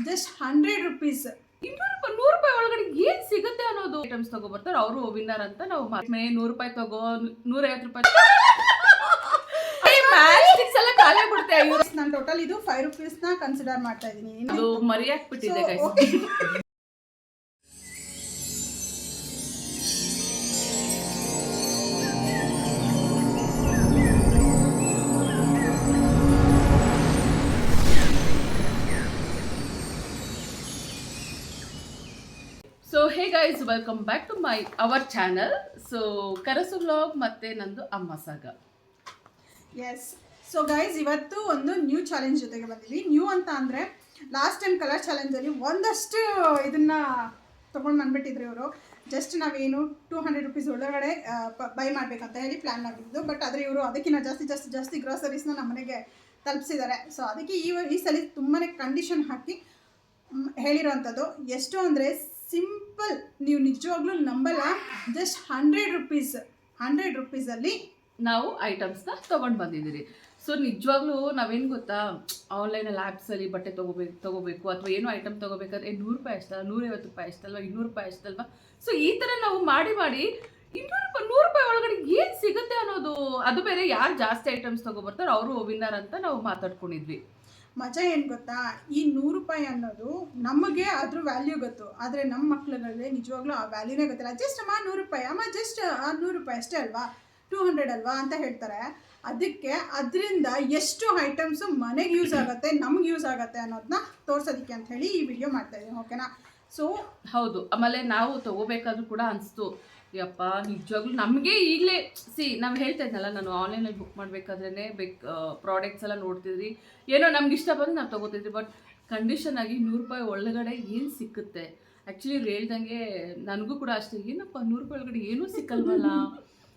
Just 100 rupees. 100 ರೂಪಾಯಿ ಒಳಗಡೆ ಏನ್ ಸಿಗುತ್ತೆ ಅನ್ನೋದು ಐಟಮ್ಸ್ ತಗೋಬರ್ತಾರೆ ಅವರು ವಿನ್ನರ್ ಅಂತ. ನಾವು 100 ರೂಪಾಯಿ ತಗೋ 150 ರೂಪಾಯಿ ಮ್ಯಾಚ್ಸ್ಟಿಕ್ಸ್ ಎಲ್ಲ ಖಾಲಿ ಆಗ್ಬಿಡುತ್ತೆ. ನಾನು ಟೋಟಲ್ ಇದು 5 rupees ನ ಕನ್ಸಿಡರ್ ಮಾಡ್ತಾ ಇದೀನಿ. ಅದು ಮರಿಯಾಕ್ಬಿಟ್ಟಿದೆ guys. So hey guys, welcome back to our channel. So ಕರಸು ವ್ಲಾಗ್ ಮತ್ತೆ ನಂದು ಅಮ್ಮ ಸಾಗ. ಎಸ್. ಸೊ ಗೈಸ್, ಇವತ್ತು ಒಂದು ನ್ಯೂ ಚಾಲೆಂಜ್ ಜೊತೆಗೆ ಬಂದಿದ್ವಿ. ನ್ಯೂ ಅಂತ ಅಂದರೆ ಲಾಸ್ಟ್ ಟೈಮ್ ಕಲರ್ ಚಾಲೆಂಜಲ್ಲಿ ಒಂದಷ್ಟು ಇದನ್ನು ತೊಗೊಂಡು ಬಂದುಬಿಟ್ಟಿದ್ರು ಇವರು. ಜಸ್ಟ್ ನಾವೇನು 200 rupees ಒಳಗಡೆ ಬೈ ಮಾಡಬೇಕಂತ ಹೇಳಿ ಪ್ಲ್ಯಾನ್ ಆಗಿದ್ದು. ಬಟ್ ಆದರೆ ಇವರು ಅದಕ್ಕಿಂತ ಜಾಸ್ತಿ ಗ್ರಾಸರೀಸ್ನ ನಮ್ಮ ಮನೆಗೆ ತಲುಪಿಸಿದ್ದಾರೆ. ಸೊ ಅದಕ್ಕೆ ಈ ಸಲ ತುಂಬಾ ಕಂಡೀಷನ್ ಹಾಕಿ ಹೇಳಿರೋವಂಥದ್ದು. ಎಷ್ಟು ಅಂದರೆ ಸಿಂಪಲ್, ನೀವು ನಿಜವಾಗ್ಲೂ ನಂಬಲ್ಲ, ಜಸ್ಟ್ 100 rupeesಲ್ಲಿ ನಾವು ಐಟಮ್ಸ್ನ ತೊಗೊಂಡು ಬಂದಿದ್ದೀರಿ. ಸೊ ನಿಜವಾಗ್ಲೂ ನಾವೇನು ಗೊತ್ತಾ, ಆನ್ಲೈನಲ್ಲಿ ಆ್ಯಪ್ಸಲ್ಲಿ ಬಟ್ಟೆ ತೊಗೋಬೇಕು ಅಥವಾ ಏನೋ ಐಟಮ್ ತೊಗೋಬೇಕಾದ್ರೆ 100 ರೂಪಾಯಿ ಅಷ್ಟಲ್ಲ, 150 ರೂಪಾಯಿ ಅಷ್ಟಲ್ವಾ, 200 ರೂಪಾಯಿ ಅಷ್ಟಲ್ವಾ. ಸೊ ಈ ಥರ ನಾವು ಮಾಡಿ 100 ರೂಪಾಯಿ ಒಳಗಡೆ ಏನು ಸಿಗುತ್ತೆ ಅನ್ನೋದು. ಅದು ಬೇರೆ ಯಾರು ಜಾಸ್ತಿ ಐಟಮ್ಸ್ ತೊಗೊಬರ್ತಾರೆ ಅವರು ವಿನ್ನರ್ ಅಂತ ನಾವು ಮಾತಾಡ್ಕೊಂಡಿದ್ವಿ. ಮಜಾ ಏನು ಗೊತ್ತಾ, ಈ 100 ರೂಪಾಯಿ ಅನ್ನೋದು ನಮಗೆ ಅದ್ರ ವ್ಯಾಲ್ಯೂ ಗೊತ್ತು, ಆದರೆ ನಮ್ಮ ಮಕ್ಳುಗಳಿಗೆ ನಿಜವಾಗ್ಲೂ ಆ ವ್ಯಾಲ್ಯೂನೇ ಗೊತ್ತಿಲ್ಲ. ಜಸ್ಟ್ ಅಮ್ಮ 100 ರೂಪಾಯಿ, ಅಮ್ಮ ಜಸ್ಟ್ 100 ರೂಪಾಯಿ ಅಷ್ಟೇ ಅಲ್ವಾ, 200 ಅಲ್ವಾ ಅಂತ ಹೇಳ್ತಾರೆ. ಅದಕ್ಕೆ ಅದರಿಂದ ಎಷ್ಟು ಐಟಮ್ಸು ಮನೆಗೆ ಯೂಸ್ ಆಗುತ್ತೆ, ನಮ್ಗೆ ಯೂಸ್ ಆಗುತ್ತೆ ಅನ್ನೋದನ್ನ ತೋರ್ಸೋದಕ್ಕೆ ಅಂತ ಹೇಳಿ ಈ ವಿಡಿಯೋ ಮಾಡ್ತಾ ಇದ್ದೀನಿ. ಓಕೆನಾ? ಸೊ ಹೌದು, ಆಮೇಲೆ ನಾವು ತೊಗೋಬೇಕಾದ್ರೂ ಕೂಡ ಅನಿಸ್ತು, ಯಪ್ಪ ನಿಜವಾಗ್ಲೂ ನಮಗೆ ಈಗಲೇ ನಾವು ಹೇಳ್ತಾ ಇದ್ನಲ್ಲ, ನಾನು ಆನ್ಲೈನಲ್ಲಿ ಬುಕ್ ಮಾಡಬೇಕಾದ್ರೇ ಪ್ರಾಡಕ್ಟ್ಸ್ ಎಲ್ಲ ನೋಡ್ತಿದ್ರಿ, ಏನೋ ನಮ್ಗೆ ಇಷ್ಟ ಬಂದು ನಾವು ತೊಗೋತಿದ್ರಿ. ಬಟ್ ಕಂಡೀಷನ್ ಆಗಿ 100 ರೂಪಾಯಿ ಒಳಗಡೆ ಏನು ಸಿಕ್ಕುತ್ತೆ. ಆ್ಯಕ್ಚುಲಿ ಹೇಳ್ದಂಗೆ ನನಗೂ ಕೂಡ ಅಷ್ಟೇ, ಏನಪ್ಪ 100 ರೂಪಾಯಿ ಒಳಗಡೆ ಏನೂ ಸಿಕ್ಕಲ್ವಲ್ಲ.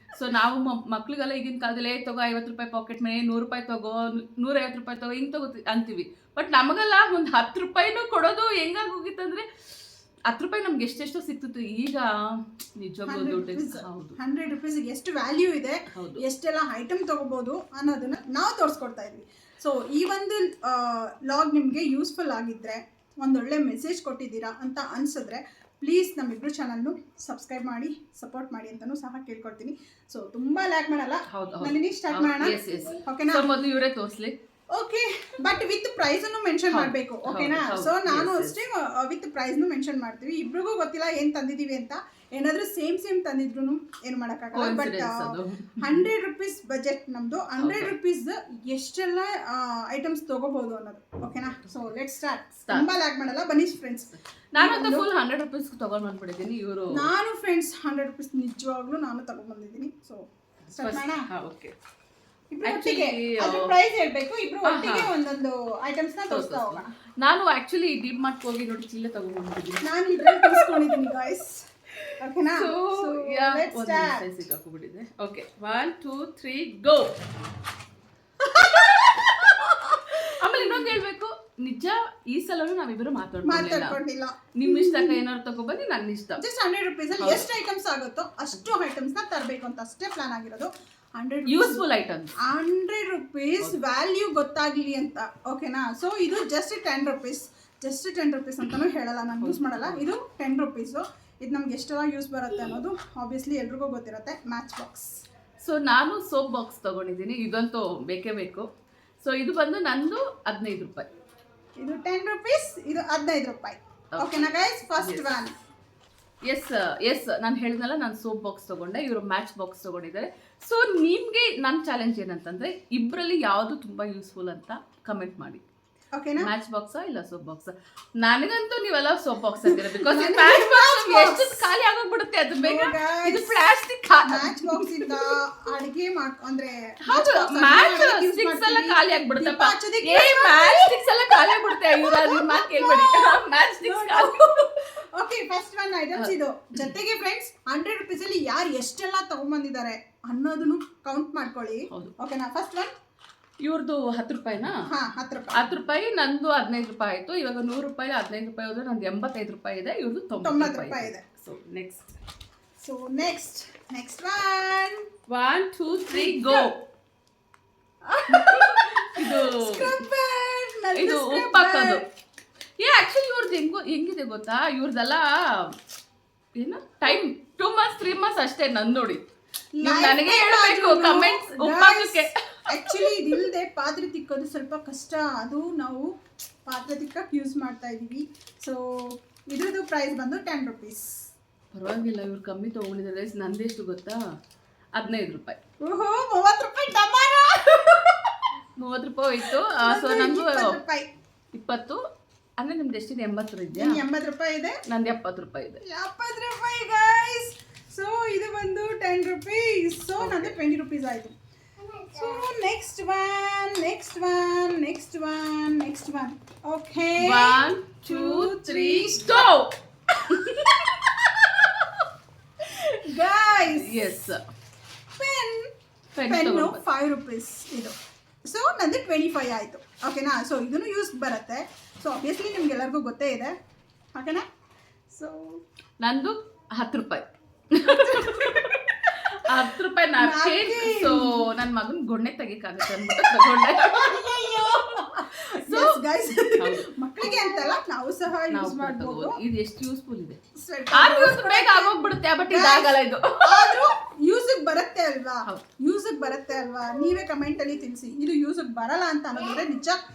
ಸೊ ನಾವು ಮಕ್ಳಿಗೆಲ್ಲ ಈಗಿನ ಕಾಲದಲ್ಲಿ ತಗೋ 50 ರೂಪಾಯಿ ಪಾಕೆಟ್ ಮನಿ, 100 ರೂಪಾಯಿ ತಗೋ, 150 ರೂಪಾಯಿ ತಗೋ, ಹಿಂಗೆ ಅಂತೀವಿ. ಬಟ್ ನಮಗೆಲ್ಲ ಒಂದು 10 ರೂಪಾಯಿನೂ ಕೊಡೋದು ಹೆಂಗಾಗಿ ಹೋಗಿತ್ತಂದರೆ 10 ರೂಪಾಯಿ ನಮ್ಗೆ ಎಷ್ಟೆಷ್ಟೋ ಸಿಕ್ತಿತ್ತು. ಈಗ ನಿಜವಾಗ್ಲೂ ದುಡ್ಡು. ಹೌದು, 100 ರೂಪೀಸ್ಗೆ ಎಷ್ಟು ವ್ಯಾಲ್ಯೂ ಇದೆ, ಎಷ್ಟೆಲ್ಲ ಐಟಮ್ ತೊಗೋಬೋದು ಅನ್ನೋದನ್ನ ನಾವು ತೋರಿಸ್ಕೊಡ್ತಾ ಇದ್ವಿ. ಸೊ ಈ ಒಂದು ಲಾಗ್ ನಿಮಗೆ ಯೂಸ್ಫುಲ್ ಆಗಿದ್ದರೆ, ಒಂದೊಳ್ಳೆ ಮೆಸೇಜ್ ಕೊಟ್ಟಿದ್ದೀರಾ ಅಂತ ಅನಿಸಿದ್ರೆ ಪ್ಲೀಸ್ ನಮ್ಮಿಬ್ರು ಚಾನಲ್ನು ಸಬ್ಸ್ಕ್ರೈಬ್ ಮಾಡಿ ಸಪೋರ್ಟ್ ಮಾಡಿ ಅಂತಲೂ ಸಹ ಕೇಳ್ಕೊಡ್ತೀನಿ. ಸೊ ತುಂಬ ಲ್ಯಾಕ್ ಮಾಡಲ್ಲ, ನಲ್ಲಿನಿ ಸ್ಟಾರ್ಟ್ ಮಾಡೋಣ. ಓಕೆನಾ? ಮೊದಲು ಇವರೇ ತೋರಿಸ್ಲಿ. ಓಕೆ, ಬಟ್ ವಿತ್ ಪ್ರೈಸನ್ನು ಮೆನ್ಷನ್ ಮಾಡಬೇಕು. ಓಕೆನಾ? ಸೊ ನಾನು ಅಷ್ಟೇ ವಿತ್ ಪ್ರೈಸ್ನು ಮೆನ್ಷನ್ ಮಾಡ್ತೀವಿ. ಇಬ್ರಿಗೂ ಗೊತ್ತಿಲ್ಲ ಏನು ತಂದಿದ್ದೀವಿ ಅಂತ. ಏನಾದರೂ ಸೇಮ್ ತಂದಿದ್ರು ಏನು ಮಾಡೋಕ್ಕಾಗಲ್ಲ. ಬಟ್ 100 ರೂಪೀಸ್ ಬಜೆಟ್ ನಮ್ಮದು. 100 ರೂಪೀಸ್ ಎಷ್ಟೆಲ್ಲ ಐಟಮ್ಸ್ ತೊಗೋಬೋದು ಅನ್ನೋದು. ಓಕೆನಾ? So let's start. ತುಂಬ ಲ್ಯಾಕ್ ಮಾಡಲ್ಲ, ಬನ್ನಿ ಫ್ರೆಂಡ್ಸ್. ನಾನಂತೂ ಫುಲ್ 100 ರೂಪೀಸ್ ತೊಗೊಂಡು ಬಂದ್ಬಿಟ್ಟಿದ್ದೀನಿ. ಇವರು ನಾನು ಫ್ರೆಂಡ್ಸ್ 100 ರೂಪೀಸ್ ನಿಜವಾಗ್ಲೂ ನಾನು ತೊಗೊಂಡ್ಬಂದಿದ್ದೀನಿ. ಸೊ ಸ್ಟಾರ್ಟ್ ಮಾಡೋಣ. ಓಕೆ, ಪ್ರೈಸ್ ಹೇಳ್ಬೇಕು, ಇಬ್ರು ಒಟ್ಟಿಗೆ ಒಂದೊಂದು ಐಟಮ್ಸ್ ನ ತೋರಿಸ್ತಾ ಹೋಗೋಣ. ನಾನು ಆಕ್ಚುಲಿ ಡಿಪ್ ಮಾರ್ಟ್ ಹೋಗಿ ನೋಡಿ ಚಿಲ್ಲೆ ತಗೊಂಡ್ಬಂದಿದ್ದೀನಿ. ನಾನು ಇದ್ರಲ್ಲಿ ತೋರಿಸ್ಕೊಂಡಿದ್ದೀನಿ ಗಾಯ್ಸ್. ಓಕೆನಾ? So let's start. ಸಿಕ್ಕಾಕ್ಬಿಟ್ಟಿದೆ. Okay, 1 2 3 go. ಆಮೇಲೆ ಇನ್ನೊಂದು ಹೇಳ್ಬೇಕು, ನಿಜ ಈ ಸಲನೂ ನಾವಿಬ್ಬರು ಮಾತಾಡ್ಕೊಂಡಿಲ್ಲ. ನಿಮ್ಮ ಇಷ್ಟಕ್ಕ ಏನಾದ್ರು ತಗೊಬನ್ನಿ, ನನ್ನ ಇಷ್ಟ. ಜಸ್ಟ್ 100 ರೂಪೀಸ್ ಅಲ್ಲಿ ಎಷ್ಟು ಐಟಮ್ಸ್ ಆಗುತ್ತೋ ಅಷ್ಟು ಐಟಮ್ಸ್ ನ ತರಬೇಕು ಅಂತ ಅಷ್ಟೇ ಪ್ಲಾನ್ ಆಗಿರೋದು. 100 ಯೂಸ್ಫುಲ್ ಐಟಮ್ಸ್, 100 ರೂಪೀಸ್ ವ್ಯಾಲ್ಯೂ ಗೊತ್ತಾಗ್ಲಿ ಅಂತ. ಓಕೆನಾ? ಸೊ ಇದು ಜಸ್ಟ್ 10 ರೂಪೀಸ್. ಜಸ್ಟ್ 10 ರೂಪೀಸ್ ಅಂತಾನೂ ಹೇಳಲ್ಲ, ನಾನು ಯೂಸ್ ಮಾಡಲ್ಲ. ಇದು 10 ರೂಪೀಸು. ಇದು ನಮ್ಗೆ ಎಷ್ಟೆಲ್ಲ ಯೂಸ್ ಬರುತ್ತೆ ಅನ್ನೋದು ಆಬ್ವಿಯಸ್ಲಿ ಎಲ್ರಿಗೂ ಗೊತ್ತಿರುತ್ತೆ. Match box. ಸೊ ನಾನು ಸೋಪ್ ಬಾಕ್ಸ್ ತೊಗೊಂಡಿದ್ದೀನಿ, ಇದಂತೂ ಬೇಕೇ ಬೇಕು. ಸೊ ಇದು ಬಂದು ನಂದು 15 ರೂಪಾಯಿ. ಇದು 10 ರೂಪೀಸ್, ಇದು 15 ರೂಪಾಯಿ. ಓಕೆನಾ ಗೈಸ್? First one. ಎಸ್ ನಾನು ಹೇಳಿದ್ನಲ್ಲ, ನಾನು ಸೋಪ್ ಬಾಕ್ಸ್ ತೊಗೊಂಡೆ, ಇವರು ಮ್ಯಾಚ್ ಬಾಕ್ಸ್ ತೊಗೊಂಡಿದ್ದಾರೆ. ಸೊ ನಿಮಗೆ ನನ್ನ ಚಾಲೆಂಜ್ ಏನಂತಂದರೆ, ಇಬ್ಬರಲ್ಲಿ ಯಾವುದು ತುಂಬ ಯೂಸ್ಫುಲ್ ಅಂತ ಕಮೆಂಟ್ ಮಾಡಿ. ಓಕೆನಾ? ಮ್ಯಾಚ್ ಬಾಕ್ಸಾ ಇಲ್ಲ ಸೋಪ್ ಬಾಕ್ಸಾ? ನನಗಂತೂ ನೀವೆಲ್ಲ ಸೋಪ್ ಬಾಕ್ಸ್ ಅಂತೀರ, ಬಿಕಾಸ್ ಮ್ಯಾಚ್ ಬಾಕ್ಸ್ ಎಷ್ಟು ಖಾಲಿ ಆಗೋಗ್ಬಿಡುತ್ತೆ. ಅದು ಬೇಗ ಇದು ಪ್ಲಾಸ್ಟಿಕ್. ಮ್ಯಾಚ್ ಬಾಕ್ಸ್ ಇಂದ ಅಡಿಗೆ ಅಂದ್ರೆ ಹೌದು, ಮ್ಯಾಚ್ ಸ್ಟಿಕ್ಸ್ ಎಲ್ಲ ಖಾಲಿ ಆಗ್ಬಿಡುತ್ತೆ. ಮ್ಯಾಚ್ ಸ್ಟಿಕ್ಸ್ ಎಲ್ಲ ಖಾಲಿ ಆಗ್ಬಿಡುತ್ತೆ. ಇವ್ರ ನಿಮ್ಮ ಮಾತು ಕೇಳ್ಬೇಡಿ, ಮ್ಯಾಚ್ ಸ್ಟಿಕ್ಸ್ ಖಾಲಿ. ಓಕೆ, ಫಸ್ಟ್ ಒನ್ ಐಟಮ್ಸ್ ಇದು. ಜೊತೆಗೆ ಫ್ರೆಂಡ್ಸ್ 100 ರೂಪೀಸ್ ಅಲ್ಲಿ ಯಾರು ಎಷ್ಟೆಲ್ಲ ತಗೊಂಡ್ಬಂದಿದ್ದಾರೆ ಅನ್ನೋದನ್ನು ಕೌಂಟ್ ಮಾಡ್ಕೊಳ್ಳಿ. ಓಕೆನಾ? ಫಸ್ಟ್ ಒನ್ ಇವ್ರದ್ದು 10 ರೂಪಾಯಿನಾ? 10 ರೂಪಾಯಿ. ನಂದು 15 ರೂಪಾಯಿ ಆಯ್ತು. ಇವಾಗ 100 ರೂಪಾಯಿ 15 ರೂಪಾಯಿ ಹೋದ್ರೆ ನಂದು 85 ರೂಪಾಯಿ ಇದೆ, ಇವ್ರದ್ದು 90 ರೂಪಾಯಿ ಇದೆ. So next one. 1 2 3 ಗೋ. ಇದು ಉಪ್ಪು ಹಾಕೋದು. ಆಕ್ಚುಲಿ ಇವ್ರದ್ದು ಹೆಂಗಿದೆ ಗೊತ್ತಾ, ಇವ್ರದೆಲ್ಲ ಏನು ಟೈಮ್ 2 months 3 months ಅಷ್ಟೇ. ನೋಡಿ ನನಗೆ ಹೇಳಬೇಕು ಕಮೆಂಟ್ಸ್ ಉಪ್ಪಾಕಕ್ಕೆ. ಆಕ್ಚುಲಿ ಇದಿಲ್ಲದೆ ಪಾತ್ರೆ ತಿಕ್ಕೋದು ಸ್ವಲ್ಪ ಕಷ್ಟ, ಅದು ನಾವು ಪಾತ್ರೆ ತಿಕ್ಕಕ್ಕೆ ಯೂಸ್ ಮಾಡ್ತಾ ಇದೀವಿ. ಸೊ ಇದ್ರದ್ದು ಪ್ರೈಸ್ ಬಂದು 10 rupees. ಪರವಾಗಿಲ್ಲ, ಇವ್ರು ಕಮ್ಮಿ ತೊಗೊಂಡಿದ್ದಾರೆ. ನಂದೆಷ್ಟು ಗೊತ್ತಾ, 15 ರೂಪಾಯಿ. ಓಹೋ 30 ರೂಪಾಯಿ ಟಮಾರ. 30 ರೂಪಾಯಿ ಹೋಯ್ತು. ಸೊ ನಂದು 20 ಅಂದ್ರೆ ನಿಮ್ದು ಎಷ್ಟಿದೆ, 80 ಇದೆಯಾ? 80 ರೂಪಾಯಿ ಇದೆ, ನಂದು 70 ರೂಪಾಯಿ ಇದೆ. 70 ರೂಪಾಯಿ ಗೈಸ್. ಸೊ ಇದು ಬಂದು 10 rupees. ಸೊ ನಂದು 20 rupees ಆಯ್ತು. So next one. Okay 1 2 3 stove. Guys yes, pen 5 rupees ಇದು. ಸೊ ನಂದು 25 ಆಯಿತು. ಓಕೆನಾ? ಸೊ ಇದನ್ನು ಯೂಸ್ ಬರುತ್ತೆ. ಸೊ ಆಬ್ವಿಯಸ್ಲಿ ನಿಮ್ಗೆಲ್ಲರಿಗೂ ಗೊತ್ತೇ ಇದೆ, ಓಕೆನಾ? ಸೊ ನಂದು 10 ರೂಪಾಯಿ. 10 ರೂಪಾಯಿ ನಾಪ್ಕಿನ್. ಸೊ ನನ್ನ ಮಗನ ಗೊಣ್ಣೆ ತೆಗಿಕಾಗುತ್ತೆ ಅಂದ್ಬಿಟ್ಟು ತಗೊಂಡೆ. ಗೈಸ್ ಮಕ್ಕಳಿಗೆ ಅಂತಲ್ಲ, ನಾವು ಸಹ ಯೂಸ್ ಮಾಡ್ಬೋದು. ಇದು ಎಷ್ಟು ಯೂಸ್ಫುಲ್ ಇದೆ. ಬೇಗ ಆಗೋಗ್ಬಿಡುತ್ತೆ, ಬಟ್ ಇದಾಗಲ್ಲ ಇದು. ಆದ್ರೂ ಯೂಸಿಗೆ ಬರುತ್ತೆ ಅಲ್ವಾ? ನೀವೇ ಕಮೆಂಟ್ ಅಲ್ಲಿ ತಿಳಿಸಿ. ಇದು ಯೂಸಿಗೆ ಬರಲ್ಲ ಅಂತ ಅನ್ನೋದ್ರೆ ನಿಜ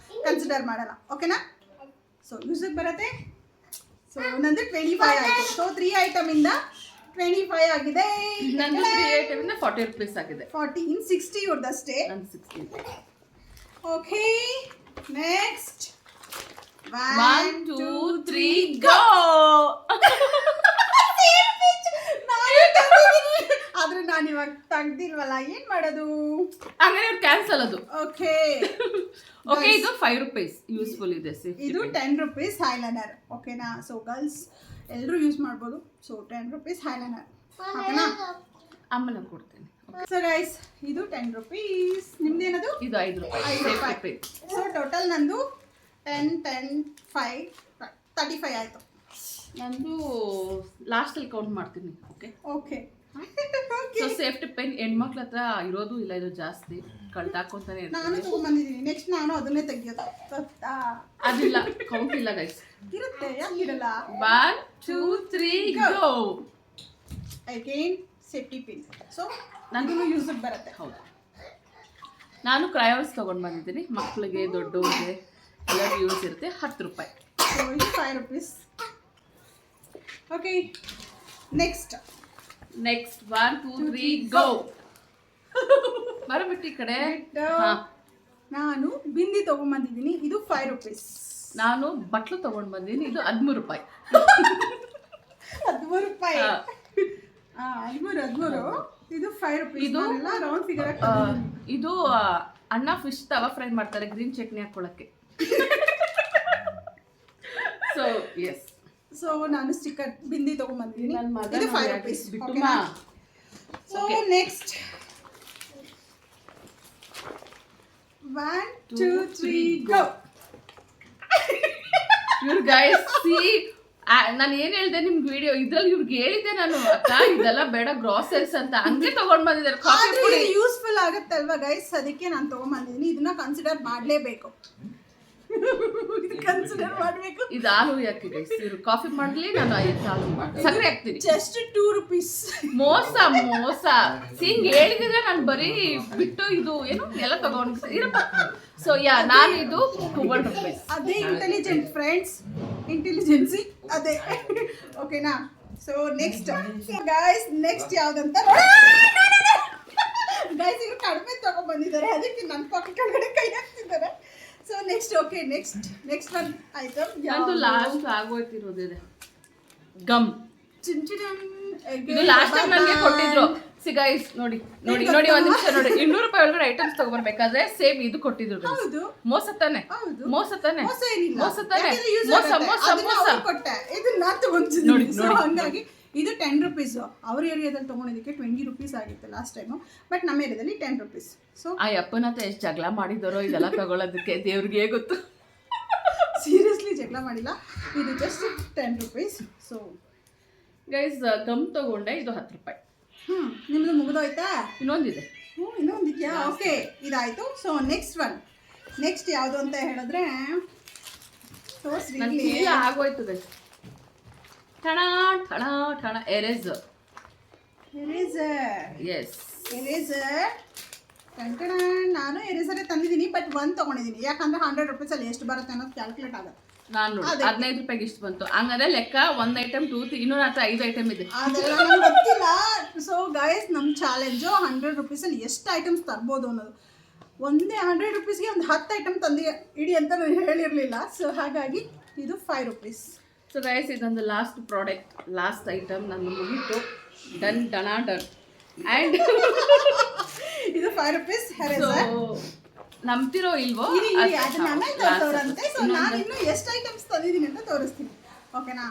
ಕನ್ಸಿಡರ್ ಮಾಡಲ್ಲ, ಓಕೆನಾ? ಸೊ ಯೂಸಿಗೆ ಬರುತ್ತೆ. ಸೊ ನಂದು 25 ಆಯಿತು. ಸೊ 3 ಐಟಮ್ ಇಂದ 25 ಆಗಿದೆ. ನಂದು 3 ಐಟಮ್ ಇಂದ 40 ರೂಪೀಸ್ ಆಗಿದೆ. 40 in 60 ಇವ್ರದಷ್ಟೇ. ನಂದು 60. ಓಕೆ ನೆಕ್ಸ್ಟ್ 1 2 3 ಗೋ. ಆದ್ರೆ ನಾನು ಇವಾಗ ತೆಗ್ದಿಲ್ವಲ್ಲ, ಏನ್ ಮಾಡೋದು? ಹಂಗಾರೆ ಇವ್ರು ಕ್ಯಾನ್ಸಲ್ ಅದು. ಓಕೆ ಓಕೆ, ಇದು 5 ರೂಪೀಸ್ ಯೂಸ್ಫುಲ್ ಇದೆ. ಇದು 10 rupees ಐಲೈನರ್, ಓಕೆನಾ? ಸೊ ಗರ್ಲ್ಸ್ ಎಲ್ಲರೂ ಯೂಸ್ ಮಾಡ್ಬೋದು. ಸೊ 10 rupees ಐಲೈನರ್, ಓಕೆನಾ? ಆಮೇಲೆ ಕೊಡ್ತೇನೆ. ಸೊ ಗೈಸ್ ಇದು 10 rupees. ನಿಮ್ದೇನದು? ಇದು 5 ರೂಪಾಯಿ. ಸೊ ಟೋಟಲ್ ನಂದು 10 10 5 35 ಆಯ್ತು. ನಂದು ಲಾಸ್ಟಲ್ಲಿ ಕೌಂಟ್ ಮಾಡ್ತೀನಿ. ಓಕೆ ಸೊ ಸೇಫ್ಟಿ ಪೆನ್ ಹೆಣ್ಮಕ್ಳ ಹತ್ರ ಇರೋದು ಇಲ್ಲ, ಇದು ಜಾಸ್ತಿ ಕಳ್ದಾಕೊಂತಾನೆ ನಾನು ಇರ್ತೀನಿ. ತಗೊಂಡ್ಬಂದಿದ್ದೀನಿ. ನೆಕ್ಸ್ಟ್ ನಾನು ಅದನ್ನೇ ತೆಗಿಯೋದು. ಅದಿಲ್ಲ, ಕೌಂಟ್ ಇಲ್ಲ ಗೈಸ್. ಇರುತ್ತೆ, ಯಾಕಿರಲ್ಲ? 1 2 3 ಗೋ. Again safety pin. ಸೊ ನನಗೂ ಯೂಸಿಗೆ ಬರುತ್ತೆ. ಹೌದು, ನಾನು ಕ್ರಯಾನ್ಸ್ ತೊಗೊಂಡು ಬಂದಿದ್ದೀನಿ. ಮಕ್ಕಳಿಗೆ ದೊಡ್ಡವ್ರಿಗೆ ಎಲ್ಲರಿಗೂ ಯೂಸ್ ಇರುತ್ತೆ. 10 ರೂಪಾಯಿ. ಸೊ ಇದು 5 rupees. ಓಕೆ ನೆಕ್ಸ್ಟ್ 1 2 3 ಗೋ. ಬರಬಿಟ್ಟು ಈ ಕಡೆ. ನಾನು ಬಿಂದಿ ತಗೊಂಡ್ಬಂದಿದ್ದೀನಿ. ಇದು 5 rupees. ನಾನು ಬಟ್ಲು ತಗೊಂಡು ಬಂದಿದ್ದೀನಿ. ಇದು 13 ರೂಪಾಯಿ. 13 ರೂಪಾಯಿ. 13. ಇದು 5 rupees. ಇದು ರೌಂಡ್ ಫಿಗರ್. ಇದು ಅಣ್ಣ ಫಿಶ್ ತವಾ ಫ್ರೈ ಮಾಡ್ತಾರೆ ಗ್ರೀನ್ ಚಟ್ನಿ ಹಾಕೊಳ್ಳಕ್ಕೆ. So yes. ಸೊ ನಾನು ಸ್ಟಿಕ್ಕರ್ ಬಿಂದಿ ತಗೊಂಡ್ಬಂದಿದ್ದೀನಿ. ಇದು 5 rupees. ಸೊ ನೆಕ್ಸ್ಟ್ 1 2 3 ಗೋ. ಇವ್ರು ಗೈಸ್ ಸಿ, ನಾನು ಏನ್ ಹೇಳ್ದೆ ನಿಮ್ಗೆ ವಿಡಿಯೋ ಇದ್ರಲ್ಲಿ ಇವ್ರಿಗೆ ಹೇಳಿದ್ದೆ ನಾನು, ಅಕ್ಕ ಇದೆಲ್ಲ ಬೇಡ ಗ್ರಾಸರೀಸ್ ಅಂತ, ಹಂಗೆ ತಗೊಂಡ್ ಬಂದಿದ್ದಾರೆ. ಕಾಫಿ ಪುಡಿ ಯೂಸ್ಫುಲ್ ಆಗುತ್ತೆ ಅಲ್ವಾ ಗೈಸ್, ಅದಕ್ಕೆ ನಾನು ತಗೊಂಡ್ಬಂದಿದ್ದೀನಿ. ಇದನ್ನ ಕನ್ಸಿಡರ್ ಮಾಡಲೇಬೇಕು. ಕನ್ಸಿಡರ್ ಮಾಡಬೇಕು. ಇದು ಹಾಲು ಯಾಕೆ ಗೈಸ್? ಇವ್ರು ಕಾಫಿ ಮಾಡ್ಲಿ, ನಾನು ಹಾಲು ಸಕ್ಕರೆ ಹಾಕ್ತೀನಿ. Just 2 rupees. ಮೋಸ ಹಿಂಗ್ ಹೇಳಿದ್ರೆ ನಾನು ಬರೀ ಬಿಟ್ಟು ಇದು ಏನು ಎಲ್ಲ ತಗೊಂಡು ಇರಪ್ಪ. ಸೊ ನಾನು ಇದು 12 ರೂಪೀಸ್. ಅದೇ ಇಂಟೆಲಿಜೆಂಟ್ ಫ್ರೆಂಡ್ಸ್, ಇಂಟೆಲಿಜೆನ್ಸಿ ಅದೇ, ಓಕೆನಾ? ಸೊ ನೆಕ್ಸ್ಟ್ ಗೈಸ್, ನೆಕ್ಸ್ಟ್ ಯಾವ್ದಂತ ಗೈಸ್ ಇವ್ರು ಕಡಿಮೆ ತಗೊಂಡ್ಬಂದಿದ್ದಾರೆ, ಅದಕ್ಕೆ ನನ್ನ ಪಾಕೆಟ್ ಒಳಗಡೆ ಕೈ ಹಾಕ್ತಿದ್ದಾರೆ. So next okay next one item ನಂದು ಲಾಸ್ಟ್ ಆಗೋಯ್ತಿರೋದಿದೆ ಗಮ್. ಚಿಂಚಿಡನ್. ಇದು ಲಾಸ್ಟ್ ಟೈಮ್ ನನಗೆ ಕೊಟ್ಟಿದ್ರು. ಸಿ ಗೈಸ್ ನೋಡಿ ಒಂದ್ ನಿಮಿಷ ನೋಡಿ. 200 ರೂಪಾಯಿ ಒಳಗಡೆ ಐಟಮ್ಸ್ ತಗೋಬರ್ಬೇಕಾದ್ರೆ ಸೇಮ್ ಇದು ಕೊಟ್ಟಿದ್ರು. ಹೌದು, ಮೋಸ ತಾನೆ? ಮೋಸ ಏನಿಲ್ಲ. ಮೋಸ ತಾನೆ? ಕೊಟ್ಟೆ, ಇದು ನಾನು ತಗೊಂಡಿದ್ದೀನಿ. ನೋಡಿ. ಹಂಗಾಗಿ ಇದು 10 rupees. ಅವ್ರ ಏರಿಯಾದಲ್ಲಿ ತೊಗೊಂಡಿದ್ದಕ್ಕೆ 20 rupees ಆಗಿತ್ತು ಲಾಸ್ಟ್ ಟೈಮು, ಬಟ್ ನಮ್ಮ ಏರಿಯಾದಲ್ಲಿ 10 rupees. ಸೊ ಆ ಅಪ್ಪನ ಹತ್ರ ಎಷ್ಟು ಜಗಳ ಮಾಡಿದಾರೋ ಇದೆಲ್ಲ ತಗೊಳ್ಳೋದಕ್ಕೆ ದೇವ್ರಿಗೆ ಗೊತ್ತು. ಸೀರಿಯಸ್ಲಿ ಜಗಳ ಮಾಡಿಲ್ಲ, ಇದು just 10 rupees. So guys gum ತಗೊಂಡೆ, ಇದು 10 ರೂಪಾಯಿ. ನಿಮ್ಮದು ಮುಗಿದೋಯ್ತಾ? ಇನ್ನೊಂದಿದೆ. ಇನ್ನೊಂದಿದೆಯಾ? ಓಕೆ ಇದಾಯಿತು. ಸೊ ನೆಕ್ಸ್ಟ್ ಯಾವುದು ಅಂತ ಹೇಳಿದ್ರೆ ತೋರಿಸ್ರಿ ನನ್ನ ಇಲ್ಲಿ. ಚೀಲ ಆಗೋಯ್ತು ಗೈಸ್. ಠಣ ಠಣ ಠಣ ಎರೇಸರ್. ಎಸ್ ಎರೇಸರ್ ನಾನು ಎರೇಸರೇ ತಂದಿದ್ದೀನಿ, ಬಟ್ ಒಂದು ತೊಗೊಂಡಿದ್ದೀನಿ. ಯಾಕಂದ್ರೆ 100 ರೂಪೀಸಲ್ಲಿ ಎಷ್ಟು ಬರುತ್ತೆ ಅನ್ನೋದು ಕ್ಯಾಲ್ಕುಲೇಟ್ ಆಗುತ್ತೆ. ನಾನು ನೋಡಿ 15 ರೂಪಾಯಿಗೆ ಇಷ್ಟು ಬಂತು. ಹಂಗಾದ್ರೆ ಲೆಕ್ಕ 1 ಐಟಮ್ 2 ಇನ್ನೂ ಹತ್ರ 5 ಐಟಮ್ ಇದೆ. ಅದೆಲ್ಲ ನಂಗೆ ಗೊತ್ತಿಲ್ಲ. ಸೊ ಗೈಸ್, ನಮ್ಮ ಚಾಲೆಂಜು 100 ರೂಪೀಸಲ್ಲಿ ಎಷ್ಟು ಐಟಮ್ಸ್ ತರ್ಬೋದು ಅನ್ನೋದು. ಒಂದೇ 100 ರೂಪೀಸ್ಗೆ ಒಂದು 10 ಐಟಮ್ ತಂದು ಇಡಿ ಅಂತ ನಾನು ಹೇಳಿರಲಿಲ್ಲ. ಸೊ ಹಾಗಾಗಿ ಇದು 5 ರೂಪೀಸ್. ಸೊ ಗೈಸ್, ಇದೊಂದು ಲಾಸ್ಟ್ ಪ್ರಾಡಕ್ಟ್, ಲಾಸ್ಟ್ ಐಟಮ್ ನನ್ನ ಮುಗೀತು. Done ಡಣ done. ಆ್ಯಂಡ್ ಇದು 5 ರೂಪೀಸ್ ಸೊ ಎರೇಸರ್. ನಂಬ್ತಿರೋ ಇಲ್ವೋ ಅದನ್ನ ಆಮೇಲೆ ತೋರಿಸೋರಂತೆ. ಸೊ ನಾನು ಇನ್ನು ಎಷ್ಟು ಐಟಮ್ಸ್ ತಂದಿದ್ದೀನಿ ಅಂತ ತೋರಿಸ್ತೀನಿ, ಓಕೆನಾ?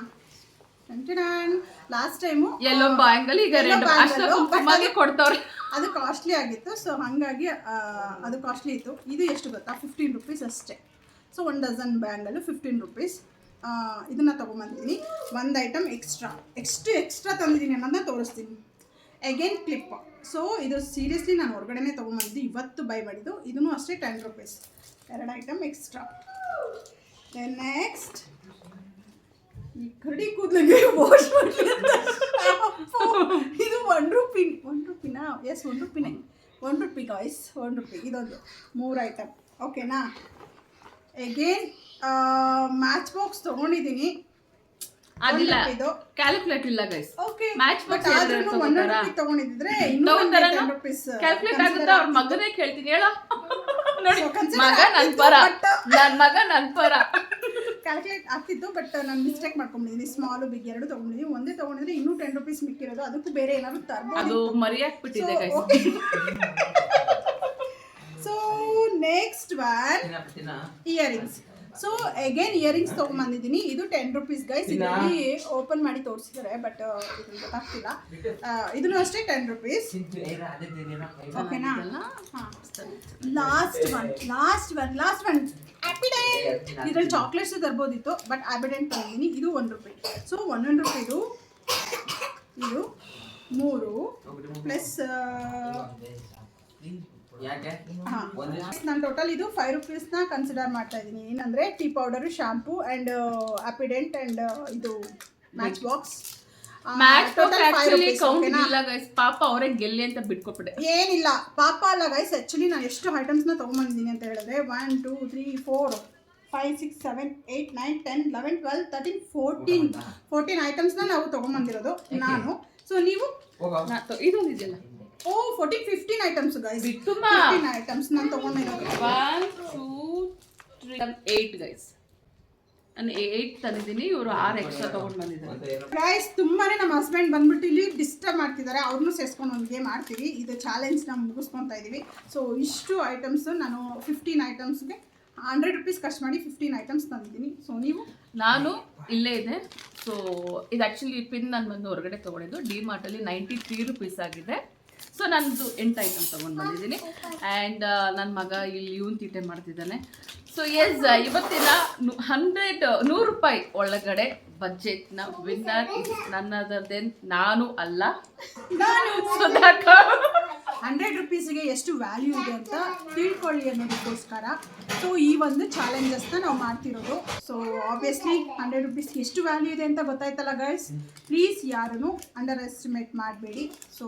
ಲಾಸ್ಟ್ ಟೈಮು ಎಲ್ಲೋ ಬ್ಯಾಂಗಲ್ ಈಗ ರೆಡ್ ಅಷ್ಟೊಂದು ಕೊಡ್ತವ್ರೆ. ಅದು ಕಾಸ್ಟ್ಲಿ ಆಗಿತ್ತು. ಸೊ ಹಾಗಾಗಿ ಅದು ಕಾಸ್ಟ್ಲಿ ಇತ್ತು. ಇದು ಎಷ್ಟು ಗೊತ್ತಾ? 15 ರೂಪೀಸ್ ಅಷ್ಟೇ. So 1 dozen bangle 15 rupees. ಇದನ್ನು ತೊಗೊಂಬಂದಿದ್ದೀನಿ. ಒಂದು ಐಟಮ್ ಎಕ್ಸ್ಟ್ರಾ ತಂದಿದ್ದೀನಿ ಅನ್ನೋದನ್ನ ತೋರಿಸ್ತೀನಿ. Again clip. ಸೊ ಇದು ಸೀರಿಯಸ್ಲಿ ನಾನು ಹೊರಗಡೆನೇ ತೊಗೊಂಬಂದಿದ್ದು, ಇವತ್ತು ಬೈ ಮಾಡಿದ್ದು. ಇದೂ ಅಷ್ಟೇ 10 rupees. 2 item extra. Then next ಈ ಕರಡಿ ಕೂದಲಿಗೆ ವಾಶ್ ಮಾಡಲಿ ಅಂತ ಇದು 1 ರೂಪಿನಾ? ಎಸ್, 1 ರೂಪಿನೇ. 1 ರೂಪಿ ಗಾಯ್ಸ್, 1 ರೂಪಿ. ಇದೊಂದು 3 ಐಟಮ್, ಓಕೆನಾ? ಅಗೇನ್ ಮ್ಯಾಚ್ ಬಾಕ್ಸ್ ತೊಗೊಂಡಿದ್ದೀನಿ. ಅದಿಲ್ಲ, ಇದು ಕ್ಯಾಲ್ಕುಲೇಟ್ ಇಲ್ಲ guys. Okay, match but box ಆದ್ರೂ 1 ರೂಪಿ ತೊಗೊಂಡಿದ್ರೆ ಇನ್ನೂ 10 ರೂಪೀಸ್ ಕ್ಯಾಲ್ಕುಲೇಟ್ ಆಗುತ್ತಾ? ಅವ್ರ ಮಗನೇ ಕೇಳ್ತೀನಿ, ಹೇಳ ನೋಡಿ. So, consider ಮಗ ನನ್ ಆಗ್ತಿತ್ತು, ಪರ, but- ನನ್ ಮಗ ನನ್ ಪರ. ಕ್ಯಾಲ್ಕುಲೇಟ್ ಆಗ್ತಿತ್ತು. ಬಟ್ ನಾನು ಮಿಸ್ಟೇಕ್ ಮಾಡ್ಕೊಂಡಿದ್ದೀನಿ. ಸ್ಮಾಲು ಬಿಗ್ 2 ತೊಗೊಂಡಿದ್ದೀನಿ. ಒಂದೇ ತೊಗೊಂಡಿದ್ರೆ ಇನ್ನೂ 10 ರೂಪೀಸ್ ಮಿಕ್ಕಿರೋದು. ಅದಕ್ಕೂ ಬೇರೆ ಏನಾದ್ರು ಅದು ತರ್ಬೋದು. ಮರಿಯಾಕ್ಬಿಟ್ಟಿದೆ guys. So next one earrings. So again earrings ತೊಗೊಂಬಂದಿದ್ದೀನಿ. ಇದು 10 ರೂಪೀಸ್ ಗೈಸ್. ಇದರಲ್ಲಿ ಓಪನ್ ಮಾಡಿ ತೋರಿಸಿದ್ದಾರೆ, ಬಟ್ ಇದು ಗೊತ್ತಾಗ್ತಿಲ್ಲ. ಇದನ್ನು ಅಷ್ಟೇ 10 ರೂಪೀಸ್, ಓಕೆನಾ? ಹಾಂ, ಲಾಸ್ಟ್ ಒನ್ ಹ್ಯಾಪಿಡೆಂಟ್. ಇದರಲ್ಲಿ ಚಾಕ್ಲೇಟ್ಸ್ ತರ್ಬೋದಿತ್ತು, ಬಟ್ ಹ್ಯಾಪಿಡೆಂಟ್ ತಂದಿದ್ದೀನಿ. ಇದು 1 ರೂಪಿ. ಸೊ 1 ರೂಪಿದು ಇದು 3 ಪ್ಲಸ್ ನಾನು ಟೋಟಲ್ ಇದು 5 ರೂಪೀಸ್ನ ಕನ್ಸಿಡರ್ ಮಾಡ್ತಾ ಇದ್ದೀನಿ. ಏನಂದರೆ tea powder, shampoo and Happydent and ಇದು match box. Match box actually count ಇಲ್ಲ ಗೈಸ್. ಪಾಪ ಅವರೇ ಗೆಲ್ಲಿ ಅಂತ ಬಿಟ್ಕೊಬಿಟ್ಟೆ. ಏನಿಲ್ಲ, ಪಾಪ ಅಲ್ಲ ಗೈಸ್. ಆ್ಯಕ್ಚುಲಿ ನಾನು ಎಷ್ಟು ಐಟಮ್ಸ್ನ ತೊಗೊಂಬಂದಿದ್ದೀನಿ ಅಂತ ಹೇಳಿದ್ರೆ 1 2 3 4 5 6 7 8 9 10 11 12 13 14 ಐಟಮ್ಸ್ನ ನಾವು ತೊಗೊಂಬಂದಿರೋದು ನಾನು. ಸೊ ನೀವು ಇದೊಂದು ಇದೆಯಲ್ಲ, 14 15 ಐಟಮ್ಸ್ ಗೈಸ್. ಬಿಟ್ಟುಮ್ಮ 15 ಐಟಮ್ಸ್ ನಾನು ತೊಗೊಂಡಿರೋದು. 1 2 3 8 ಗೈಸ್. ನಾನು 8 ತಂದಿದ್ದೀನಿ. ಇವರು 6 ಎಕ್ಸ್ಟ್ರಾ ತೊಗೊಂಡು ಬಂದಿದ್ದಾರೆ ಗೈಸ್. ತುಂಬಾನೇ ನಮ್ಮ ಹಸ್ಬೆಂಡ್ ಬಂದ್ಬಿಟ್ಟು ಇಲ್ಲಿ ಡಿಸ್ಟರ್ಬ್ ಮಾಡ್ತಿದ್ದಾರೆ. ಅವ್ರನ್ನೂ ಸೇರಿಸ್ಕೊಂಡು ಒಂದು ಗೇಮ್ ಆಡ್ತೀವಿ. ಇದು ಚಾಲೆಂಜ್ನ ಮುಗಿಸ್ಕೊತಾ ಇದ್ದೀವಿ. ಸೊ ಇಷ್ಟು ಐಟಮ್ಸ್ ನಾನು 15 ಐಟಮ್ಸ್ಗೆ 100 ರೂಪೀಸ್ ಖರ್ಚು ಮಾಡಿ 15 ಐಟಮ್ಸ್ ತಂದಿದ್ದೀನಿ. ಸೊ ನೀವು? ನಾನು ಇಲ್ಲೇ ಇದೆ. ಸೊ ಇದು ಆ್ಯಕ್ಚುಲಿ ಪಿನ್ ನಾನು ಬಂದು ಹೊರಗಡೆ ತೊಗೊಂಡಿದ್ದು. ಡಿ ಮಾರ್ಟಲ್ಲಿ 93 ರೂಪೀಸ್ ಆಗಿದೆ. ಸೊ ನಂದು 8 ಐಟಮ್ ತೊಗೊಂಡು ಬಂದಿದ್ದೀನಿ. ಆ್ಯಂಡ್ ನನ್ನ ಮಗ ಇಲ್ಲಿ ಇವನ್ ತೀಟೆ ಮಾಡ್ತಿದ್ದಾನೆ. ಸೊ ಎಸ್, ಇವತ್ತಿನ 100 ರೂಪಾಯಿ ಒಳಗಡೆ ಬಜೆಟ್ನ winner is none other than ನಾನು ಅಲ್ಲ, ಸುಧಾಕರ್. 100 ರೂಪೀಸ್ಗೆ ಎಷ್ಟು ವ್ಯಾಲ್ಯೂ ಇದೆ ಅಂತ ತಿಳ್ಕೊಳ್ಳಿ ಅನ್ನೋದಕ್ಕೋಸ್ಕರ ಸೊ ಈ ಒಂದು ಚಾಲೆಂಜಸ್ನ ನಾವು ಮಾಡ್ತಿರೋದು. ಸೊ ಆಬ್ವಿಯಸ್ಲಿ 100 ರೂಪೀಸ್ಗೆ ಎಷ್ಟು ವ್ಯಾಲ್ಯೂ ಇದೆ ಅಂತ ಗೊತ್ತಾಯ್ತಲ್ಲ ಗೈಸ್. ಪ್ಲೀಸ್ ಯಾರೂ ಅಂಡರ್ ಎಸ್ಟಿಮೇಟ್ ಮಾಡಬೇಡಿ. ಸೊ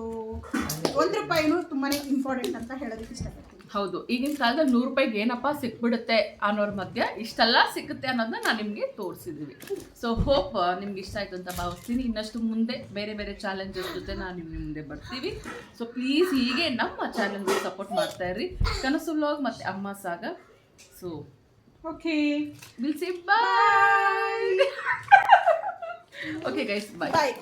1 ರೂಪಾಯಿನೂ ತುಂಬಾ ಇಂಪಾರ್ಟೆಂಟ್ ಅಂತ ಹೇಳೋದಕ್ಕೆ ಇಷ್ಟಪಡ್ತೀನಿ. ಹೌದು, ಈಗಿನ ಕಾಲದಲ್ಲಿ 100 ರೂಪಾಯಿಗೆ ಏನಪ್ಪ ಸಿಕ್ಬಿಡುತ್ತೆ ಅನ್ನೋರ ಮಧ್ಯೆ ಇಷ್ಟೆಲ್ಲ ಸಿಗುತ್ತೆ ಅನ್ನೋದನ್ನ ನಾನು ನಿಮಗೆ ತೋರಿಸಿದ್ದೀವಿ. ಸೊ ಹೋಪ್ ನಿಮ್ಗೆ ಇಷ್ಟ ಆಯ್ತು ಅಂತ ಭಾವಿಸ್ತೀನಿ. ಇನ್ನಷ್ಟು ಮುಂದೆ ಬೇರೆ ಬೇರೆ ಚಾಲೆಂಜಸ್ ಜೊತೆ ನಾನು ನಿಮ್ಮ ಮುಂದೆ ಬರ್ತೀವಿ. ಸೊ ಪ್ಲೀಸ್ ಹೀಗೆ ನಮ್ಮ ಚಾನೆಲ್ಗೆ ಸಪೋರ್ಟ್ ಮಾಡ್ತಾ ಇರ್ರಿ. ಕನಸು ವ್ಲಾಗ್ ಮತ್ತು ಅಮ್ಮ ಸಾಗ. So okay, will say bye. Okay guys, bye.